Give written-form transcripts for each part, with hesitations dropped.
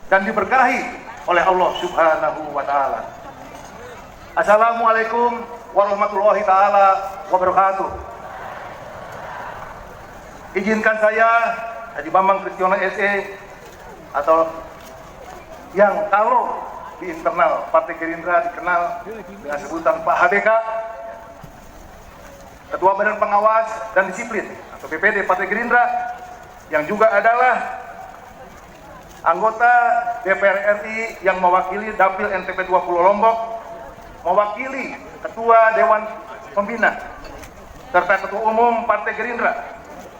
dan diberkahi oleh Allah Subhanahu wa Ta'ala. Assalamualaikum warahmatullahi ta'ala wabarakatuh. Izinkan saya, Haji Bambang Kristiono SE, atau yang kalau di internal Partai Gerindra dikenal dengan sebutan Pak HBK, Ketua Badan Pengawas dan Disiplin atau BPD Partai Gerindra, yang juga adalah anggota DPR RI yang mewakili Dapil NTP 20 Lombok, mewakili Ketua Dewan Pembina serta Ketua Umum Partai Gerindra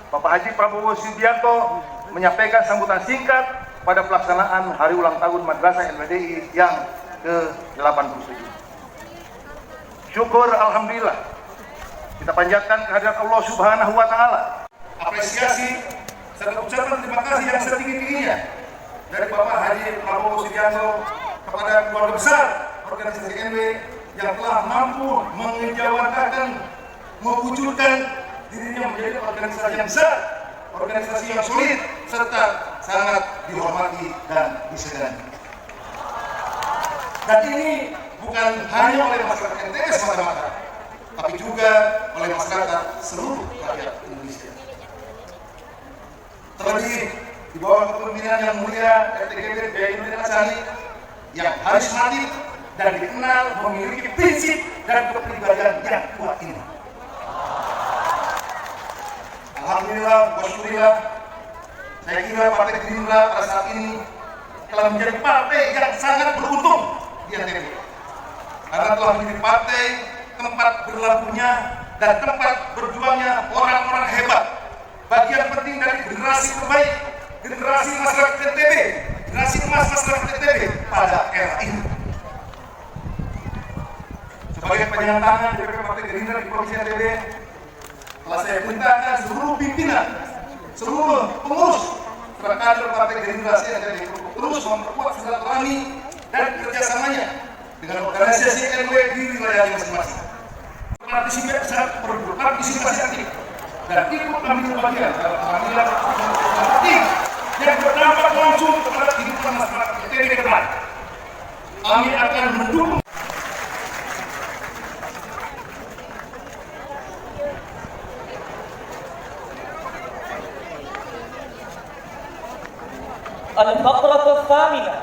Bapak Haji Prabowo Subianto menyampaikan sambutan singkat pada pelaksanaan Hari Ulang Tahun Madrasah LPDI yang ke-87. Syukur Alhamdulillah, kita panjatkan kehadirat Allah Subhanahu wa Ta'ala, apresiasi serta ucapan terima kasih yang setinggi-tingginya dari Bapak Haji Prabowo Subianto kepada keluarga besar organisasi NW yang telah mampu mengejawantakan, mewujudkan dirinya menjadi organisasi yang besar, organisasi yang solid, serta sangat dihormati dan disegani. Dan ini bukan hanya oleh masyarakat NTB semata-mata, tapi juga oleh masyarakat seluruh rakyat Indonesia. Terlebih di bawah kepemimpinan yang mulia RTGB Bainuddin Hassani yang karismatik dan dikenal memiliki prinsip dan kepribadian yang kuat ini. Alhamdulillah, wasyukurillah, saya kira Partai Gerindra pada saat ini telah menjadi partai yang sangat beruntung di NTB, karena telah menjadi partai tempat berlabuhnya dan tempat berjuangnya orang-orang hebat, bagian penting dari generasi terbaik, generasi masyarakat NTB, generasi emas masyarakat NTB pada era ini. Sebagai penyandang tangan DPP Partai Gerindra di Provinsi NTB, telah saya perintahkan seluruh pimpinan, seluruh pengurus serta kader Partai Gerindra NTB untuk terus memperkuat silaturahmi dan kerjasamanya dengan organisasi NW di wilayah masing-masing. Berpartisipasi aktif dan ikut ambil bagian dalam pengambilan keputusan yang berdampak langsung kepada kehidupan masyarakat NTB ke depan. Kami akan mendukung الفقرة الثامنة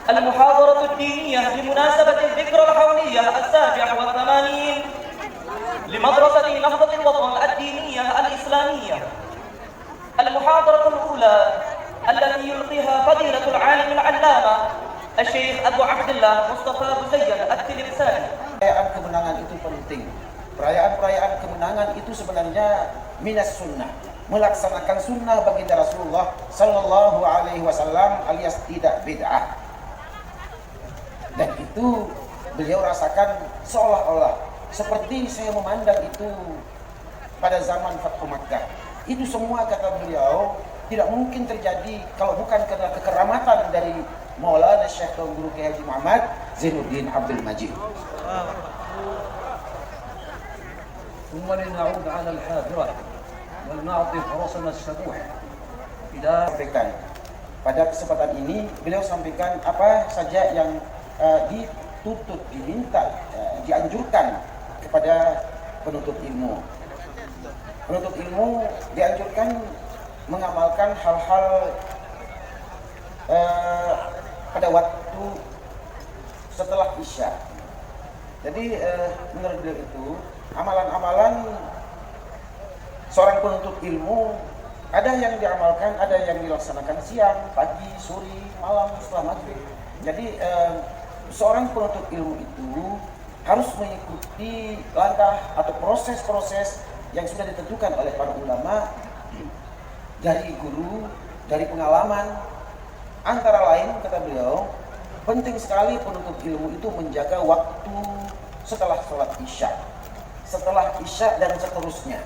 المحاضرة الدينية بمناسبة الذكرى الحولية 87 لمدرسة نهضة الوطن الدينية الإسلامية. المحاضرة الأولى التي يلقيها فضيلة العالم العلامة الشيخ أبو عبد الله مصطفى بزيد التلمساني. Perayaan kemenangan itu penting. Perayaan kemenangan itu sebenarnya minas sunnah. Melaksanakan sunnah baginda Rasulullah Sallallahu Alaihi Wasallam alias tidak bid'ah. Dan itu beliau rasakan seolah-olah seperti saya memandang itu pada zaman Fathu Makkah. Itu semua kata beliau tidak mungkin terjadi kalau bukan karena kekeramatan dari Maulana Syekh Tuan Guru Kiai Haji Muhammad Zainuddin Abdul Majid. ثم لنعود على الحاضرة ولنعطي فرصنا السموح إلى pada kesempatan ini beliau sampaikan apa saja yang dituntut, diminta, dianjurkan kepada penuntut ilmu. Penuntut ilmu dianjurkan mengamalkan hal-hal pada waktu setelah Isya. Jadi menurut beliau itu amalan-amalan seorang penuntut ilmu ada yang diamalkan, ada yang dilaksanakan siang, pagi, sore, malam, setelah maghrib. Jadi seorang penuntut ilmu itu harus mengikuti langkah atau proses-proses yang sudah ditentukan oleh para ulama, dari guru, dari pengalaman. Antara lain kata beliau, penting sekali penuntut ilmu itu menjaga waktu setelah sholat Isya, setelah Isya dan seterusnya.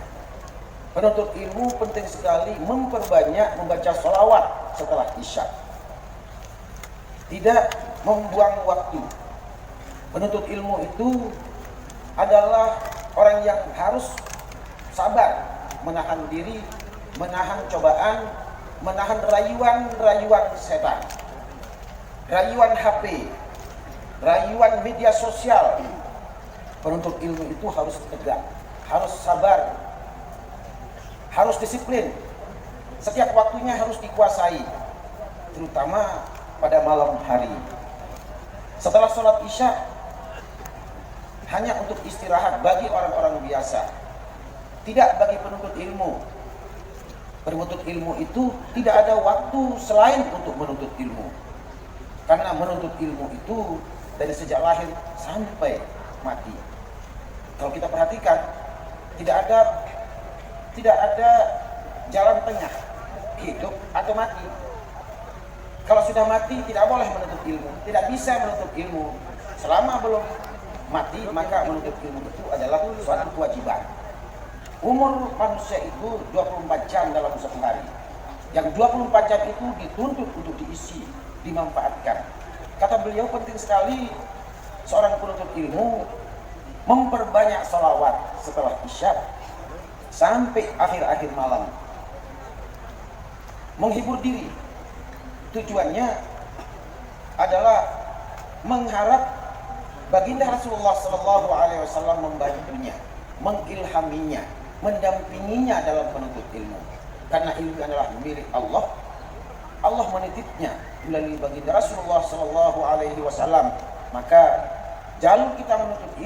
Penuntut ilmu penting sekali memperbanyak membaca sholawat setelah Isya, tidak membuang waktu. Penuntut ilmu itu adalah orang yang harus sabar, menahan diri, menahan cobaan, menahan rayuan-rayuan setan. rayuan HP, rayuan media sosial. Penuntut ilmu itu harus tegak, harus sabar, harus disiplin. Setiap waktunya harus dikuasai, terutama pada malam hari. Setelah sholat isya, hanya untuk istirahat bagi orang-orang biasa, tidak bagi penuntut ilmu. Penuntut ilmu itu tidak ada waktu selain untuk menuntut ilmu, karena menuntut ilmu itu dari sejak lahir sampai mati. Kalau kita perhatikan, tidak ada jalan tengah, hidup atau mati. Kalau sudah mati tidak boleh menuntut ilmu, tidak bisa menuntut ilmu. Selama belum mati, maka menuntut ilmu itu adalah suatu kewajiban. Umur manusia itu 24 jam dalam satu hari. Yang 24 jam itu dituntut untuk diisi, dimanfaatkan. Kata beliau, penting sekali seorang penuntut ilmu memperbanyak sholawat setelah isya sampai akhir-akhir malam. Menghibur diri. Tujuannya adalah mengharap baginda Rasulullah SAW membantunya, mengilhaminya, mendampinginya dalam penuntut ilmu. Karena ilmu adalah milik Allah. Allah menitipnya melalui baginda Rasulullah SAW. Maka jalur kita menuntut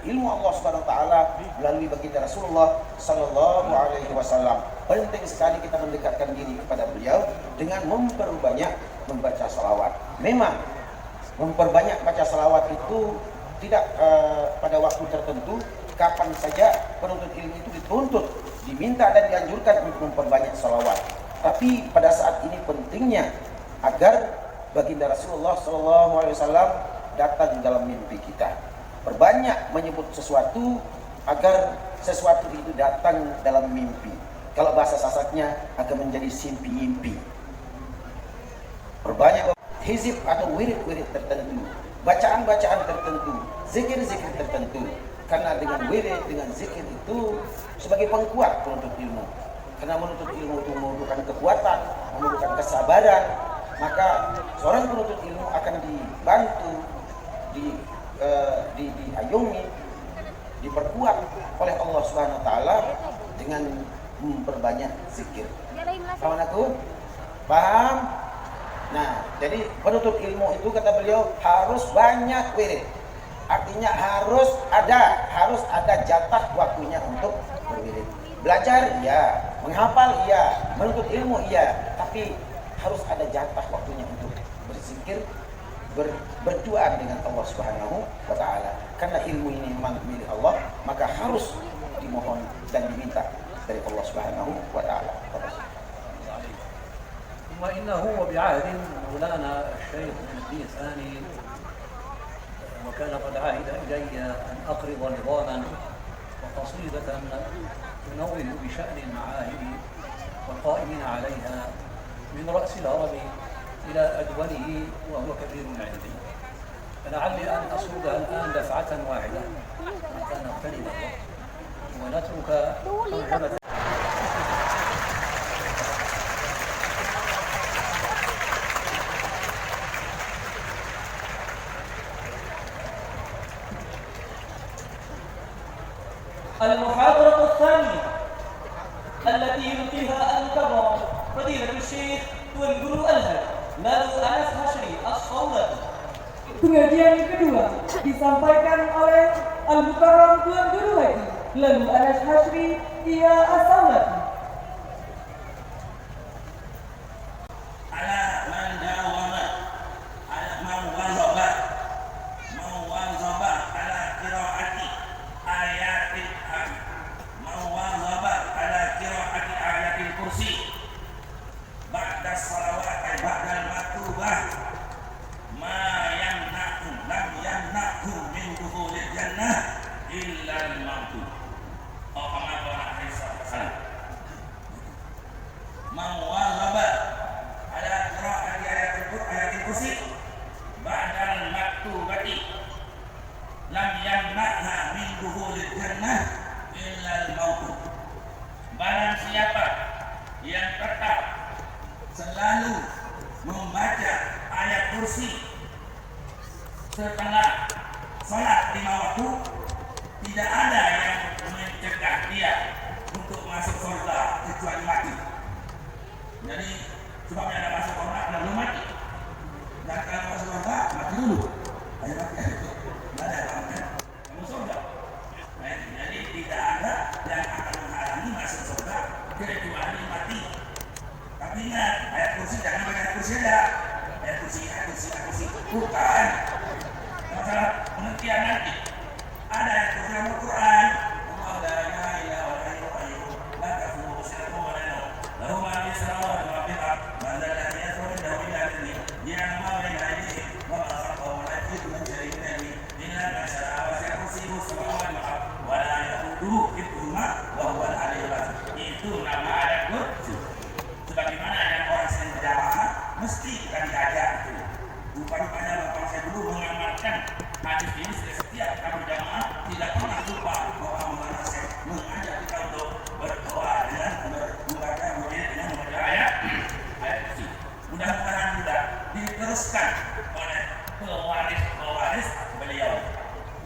ilmu Allah Subhanahu wa taala melalui baginda Rasulullah SAW. Penting sekali kita mendekatkan diri kepada beliau dengan memperbanyak membaca salawat. Memang memperbanyak baca salawat itu tidak pada waktu tertentu. Kapan saja penuntut ilmu itu dituntut, diminta dan dianjurkan untuk memperbanyak salawat. Tapi pada saat ini pentingnya agar baginda Rasulullah SAW datang dalam mimpi kita. Perbanyak menyebut sesuatu agar sesuatu itu datang dalam mimpi. Kalau bahasa sasaknya akan menjadi simpi-impi. Perbanyak hizib atau wirid-wirid tertentu, bacaan-bacaan tertentu, zikir-zikir tertentu. Karena dengan wirid, dengan zikir itu sebagai pengkuat penuntut ilmu. Karena menuntut ilmu itu memerlukan kekuatan, memerlukan kesabaran. Maka seorang penuntut ilmu akan dibantu, diayungi, diperkuat oleh Allah Subhanahu wa taala dengan memperbanyak zikir. Paham aku? Paham? Nah, jadi penuntut ilmu itu kata beliau harus banyak wirid. Artinya harus ada jatah waktunya untuk berwirid. Belajar iya, menghafal iya, menuntut ilmu iya, tapi harus ada jatah waktunya untuk berzikir, berdoa dengan Allah Subhanahu wa taala. Karena ilmu ini memang milik Allah, maka harus dimohon dan diminta dari Allah Subhanahu wa taala. ثم إنه وبعهد مولانا الشيخ الدين الثاني وكان قد عهد إلي أن أقرض نظاما وقصيدة تنوه بشأن المعاهد والقائمين عليها من رأس الهرم إلى أدوله وهو كبير عندي، فلعلي أن أصودها الآن دفعة واحدة حتى نغتنم الوقت ونترك ترجمة. المحاضرة الثانية التي يلقيها المكرم فضيلة الشيخ والجرو الهد lalu Anas Hashri As-Sawlati. Pengajian kedua disampaikan oleh Al-Mukarram Tuan Guru Haji lalu Anas Hashri Ia As-Sawlati. Barang siapa yang tetap selalu membaca kursi setelah sholat 5 waktu, tidak ada yang mencegah dia untuk masuk surga kecuali mati. Jadi sebabnya ada masuk surga karena belum mati. Dan kalau masuk surga mati dulu. Ayo mati itu. Tidak ada yang kamu surga. Jadi tidak ada yang akan menghalangi masuk surga kecuali mati. Tapi ingat, ayat kursi jangan pakai ayat kursi aja. Ayat kursi. Bukan. Masalah pengertian nanti. Ada ayat kursi Al-Quran. Allah la ilaha illa huwal hayyul qayyum. La ta'khudhuhu sinatun wa la nawm. Lahu ma fis samawati wa ma fil ardh. Man dhal ladzi yashfa'u 'indahu illa bi'idhnihi. Ya'lamu ma bayna aydihim wa ma khalfahum wa la yuhituna min shay'in min 'ilmihi illa ma sha'a. Wasi'a kursiyyuhu as-samawati wal ardh wa la yahuduhu hifdhuhuma wa huwal 'aliyyul 'azim. Itu nama ayat kursi. Sebagaimana yang orang sering berjamaah mesti kita diajak itu. Rupanya bapak saya dulu mengamalkan hadis ini setiap kita berjamaah tidak pernah lupa bahwa Maulana Syekh mengajak kita untuk berdoa dengan membaca ayat kursi. Mudah-mudahan juga diteruskan oleh pewaris beliau.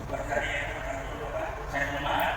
Seperti itu saya bermaaf.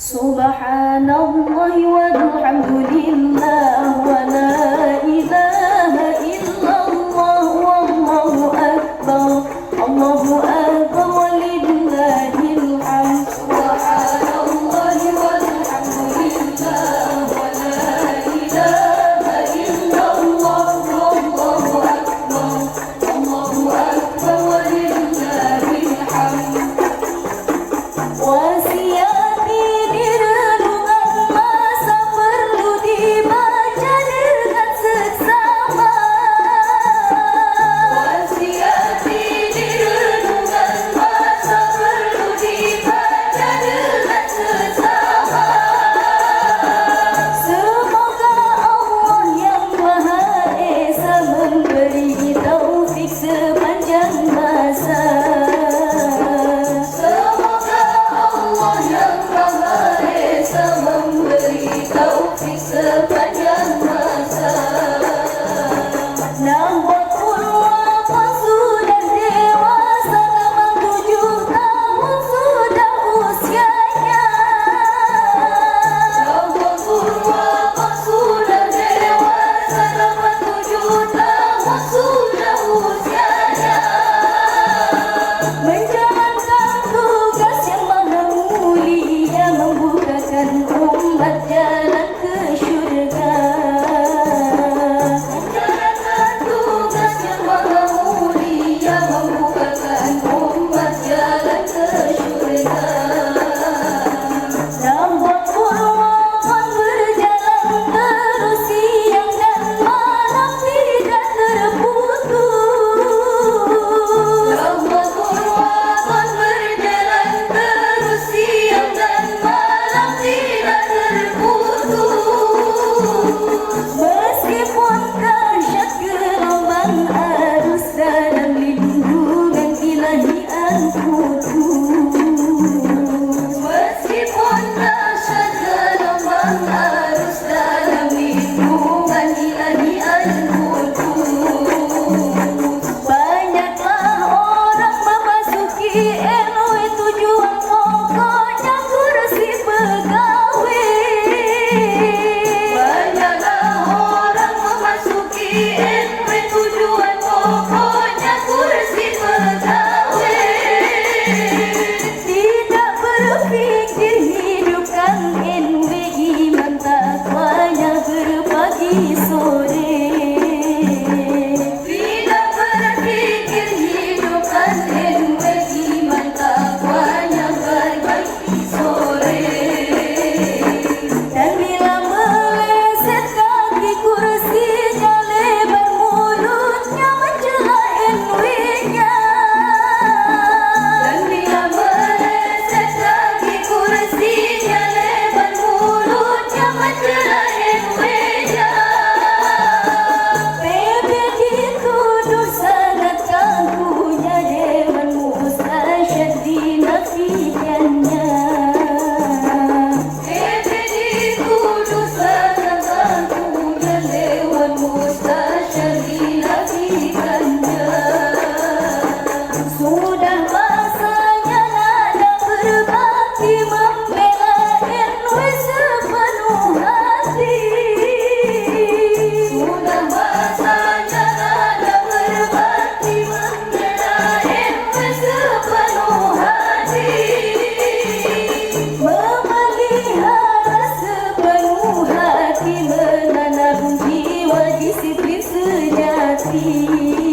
Subhanallah walhamdulillah wa la ilaha mustasyari lakikannya. Sudah masanya nada berbakti membela NU sepenuh hati. Sudah masanya nada berbakti membela NU sepenuh hati. Memelihara sepenuh hati, menanam jiwa disiplin sejati.